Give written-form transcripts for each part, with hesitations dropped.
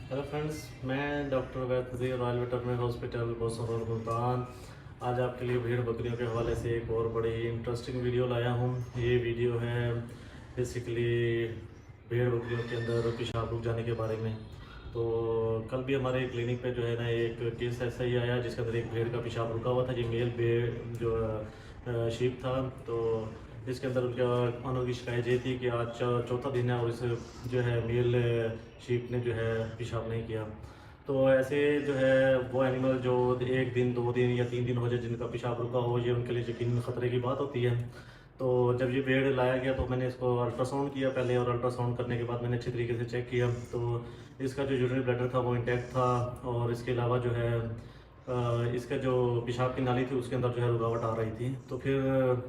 Hello friends, मैं doctor Vaid Nazir, royal veterinary hospital Bosan road Multan. आज आपके लिए भेड़ बकरियों के हवाले से एक और बड़ी इंटरेस्टिंग वीडियो लाया हूँ। ये वीडियो है बेसिकली भेड़ बकरियों के अंदर पेशाब रुक जाने के बारे में। तो कल भी हमारे क्लिनिक पे जो है ना एक केस ऐसा ही आया जिसके अंदर एक भेड़ का पेशाब रुका हुआ था। ये मेल भेड़ जो शीप था, तो इसके अंदर उनका मानो की शिकायत ये थी कि आज चौथा दिन है और इस जो है मेल शीप ने जो है पेशाब नहीं किया। तो ऐसे जो है वो एनिमल जो एक दिन, दो दिन या तीन दिन हो जाए जिनका पेशाब रुका हो, ये उनके लिए यकीन ख़तरे की बात होती है। तो जब ये भेड़ लाया गया तो मैंने इसको अल्ट्रासाउंड किया पहले, और अल्ट्रासाउंड करने के बाद मैंने अच्छी तरीके से चेक किया। तो इसका जो यूरिनरी ब्लैडर था वो इंटैक्ट था, और इसके अलावा जो है इसका जो पेशाब की नाली थी उसके अंदर जो है रुकावट आ रही थी। तो फिर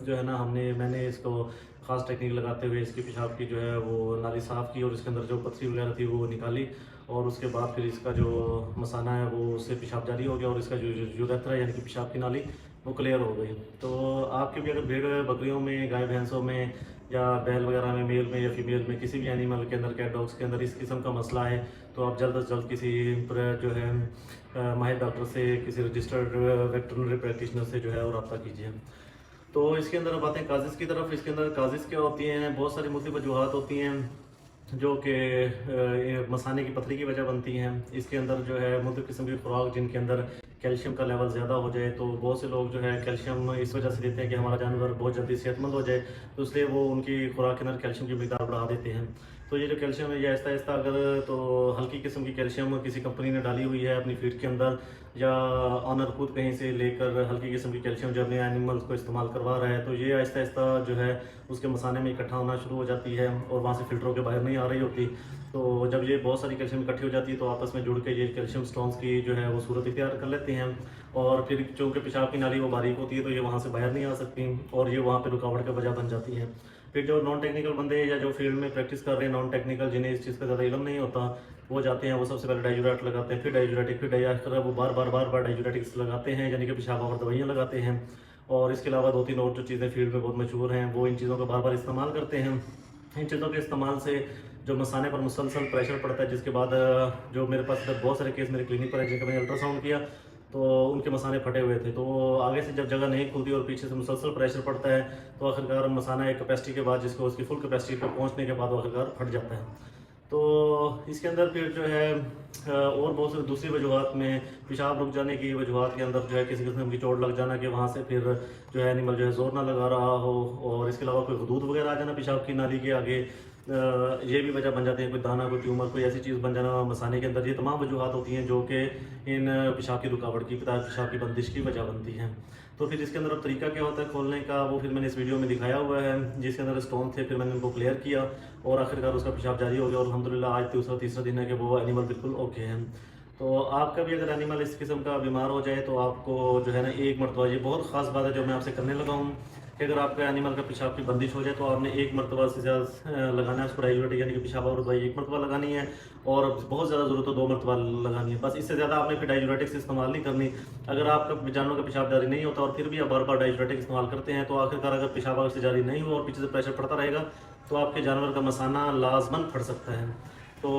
जो है ना मैंने इसको ख़ास टेक्निक लगाते हुए इसकी पेशाब की जो है वो नाली साफ़ की, और इसके अंदर जो पथरी वगैरह थी वो निकाली, और उसके बाद फिर इसका जो मसाना है वो उससे पेशाब जारी हो गया, और इसका जो यूरेथ्रा यानी कि पेशाब की नाली वो क्लियर हो गई। तो आपके भी अगर भेड़ बकरियों में, गाय भैंसों में, या बैल वगैरह में, मेल में या फीमेल में, किसी भी एनिमल के अंदर, कैट डॉग्स के अंदर इस किस्म का मसला है, तो आप जल्द से जल्द किसी जो है माहिर डॉक्टर से, किसी रजिस्टर्ड वेटरनरी प्रैक्टिशनर से जो है और रब्ता कीजिए। तो इसके अंदर बातें काजिज़ की तरफ। इसके अंदर काजिज़ क्या होती हैं, बहुत सारी मुख्तलिफ वजूहात होती हैं जो कि मसाने की पथरी की वजह बनती हैं। इसके अंदर जो है मुख्तलिफ किस्म की खुराक जिनके अंदर कैल्शियम का लेवल ज़्यादा हो जाए, तो बहुत से लोग जो है कैल्शियम इस वजह से देते हैं कि हमारा जानवर बहुत जल्दी सेहतमंद हो जाए, तो इसलिए वो उनकी खुराक के अंदर कैल्शियम की मिकदार बढ़ा देते हैं। तो ये जो कैल्शियम है ये आहिस्ता आहिस्ता अगर तो हल्की किस्म की कैल्शियम किसी कंपनी ने डाली हुई है अपनी फीड के अंदर, या ऑनर खुद कहीं से लेकर हल्की किस्म की कैल्शियम जो अपने एनिमल्स को इस्तेमाल करवा रहा है, तो ये आहिस्ता आहिस्ता जो है उसके मसाने में इकट्ठा होना शुरू हो जाती है, और वहाँ से फिल्टर होकर बाहर नहीं आ रही होती। तो जब ये बहुत सारी कैल्शियम इकट्ठी हो जाती है तो आपस में जुड़ के ये कैल्शियम स्टोन्स की जो है वो सूरत इख्तियार कर लेते हैं, और फिर चूँकि पेशाब की नाली वो बारीक होती है तो ये वहाँ से बाहर नहीं आ सकती, और ये वहाँ पर रुकावट का वजह बन जाती है। फिर जो नॉन टेक्निकल बंदे या जो फील्ड में प्रैक्टिस कर रहे हैं, नॉन टेक्निकल, जिन्हें इस चीज़ का ज़्यादा इल्म नहीं होता, वो जाते हैं, वो सबसे पहले डाइजूरेट लगाते हैं, फिर डाइजूरेटिक, फिर डाइजर, वो बार बार डाइजूरेटिक्स लगाते हैं, यानी कि पेशाब और दवाइयाँ लगाते हैं। और इसके अलावा दो तीन और जो चीज़ें फील्ड में बहुत मशहूर हैं, वो इन चीज़ों का बार बार इस्तेमाल करते हैं। इन चीज़ों के इस्तेमाल से जो मसाने पर मुसलसल प्रेशर पड़ता है, जिसके बाद जो मेरे पास बहुत सारे केस मेरे क्लिनिक पर है जिनका मैंने अल्ट्रासाउंड किया, तो उनके मसाने फटे हुए थे। तो आगे से जब जगह नहीं खुलती और पीछे से मुसलसल प्रेशर पड़ता है, तो आखिरकार मसाना एक कैपेसिटी के बाद, जिसको उसकी फुल कैपेसिटी पर पहुंचने के बाद वो आखिरकार फट जाता है। तो इसके अंदर फिर जो है और बहुत सारी दूसरी वजूहत में, पेशाब रुक जाने की वजूहत के अंदर जो है किसी किस्म की चोट लग जाना कि वहाँ से फिर जो है एनिमल जो है जोर ना लगा रहा हो, और इसके अलावा कोई हदूद वगैरह आ जाना पेशाब की नाली के आगे, ये भी वजह बन जाती है। कोई दाना, कोई ट्यूमर, कोई ऐसी चीज़ बन जाना मसाने के अंदर, ये तमाम वजूहत होती हैं जो कि इन पेशाब की रुकावट की, पेशाब की बंदिश की वजह बनती हैं। तो फिर इसके अंदर अब तरीका क्या होता है खोलने का, वो फिर मैंने इस वीडियो में दिखाया हुआ है, जिसके अंदर स्टोन थे, फिर मैंने उनको क्लियर किया, और आखिरकार उसका पेशाब जारी हो गया, और अल्हम्दुलिल्लाह आज तीसरा दिन है कि वो एनिमल बिल्कुल ओके हैं। तो आपका भी अगर एनिमल इस किस्म का बीमार हो जाए, तो आपको जो है ना एक मरतबा, ये बहुत ख़ास बात है जो मैं आपसे करने लगा हूँ, कि अगर आपका एनिमल का पेशाब की बंदिश हो जाए तो आपने एक मरतबा से ज़्यादा लगाना है उसको डाइजूरेटिक, यानी कि पेशाब और दवाई एक मरतबा लगानी है, और बहुत ज़्यादा ज़रूरत हो दो मरतबा लगानी है। बस इससे ज़्यादा आपने फिर डाइजूरेटिक्स इस्तेमाल नहीं करनी। अगर आपका जानवर का पेशाब जारी नहीं होता और फिर भी आप बार बार डाइजूरेटिक इस्तेमाल करते हैं, तो आखिरकार अगर पेशाब आगे से जारी नहीं हुआ और पीछे से प्रेशर पड़ता रहेगा, तो आपके जानवर का मसाना लाजमन फट सकता है। तो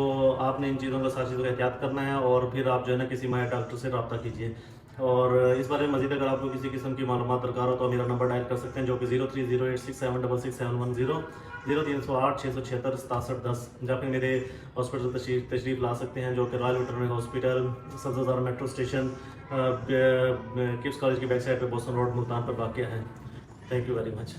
आपने इन चीज़ों का, सारी चीज़ों का एहतियात करना है, और फिर आप जो है ना किसी माहिर डॉक्टर से रब्ता कीजिए। और इस बारे में मज़ीद अगर आपको किसी किस्म की मालूमात दरकार हो तो मेरा नंबर डायल कर सकते हैं, जो कि 030867667110, 0308 676 6710, या फिर मेरे हॉस्पिटल तशरीफ़ ला सकते हैं, जो कि royal veterinary hospital, Sabzazar metro station, Kips college की बैक साइड पे बोसन रोड मुल्तान पर वाक़ है। Thank you very much.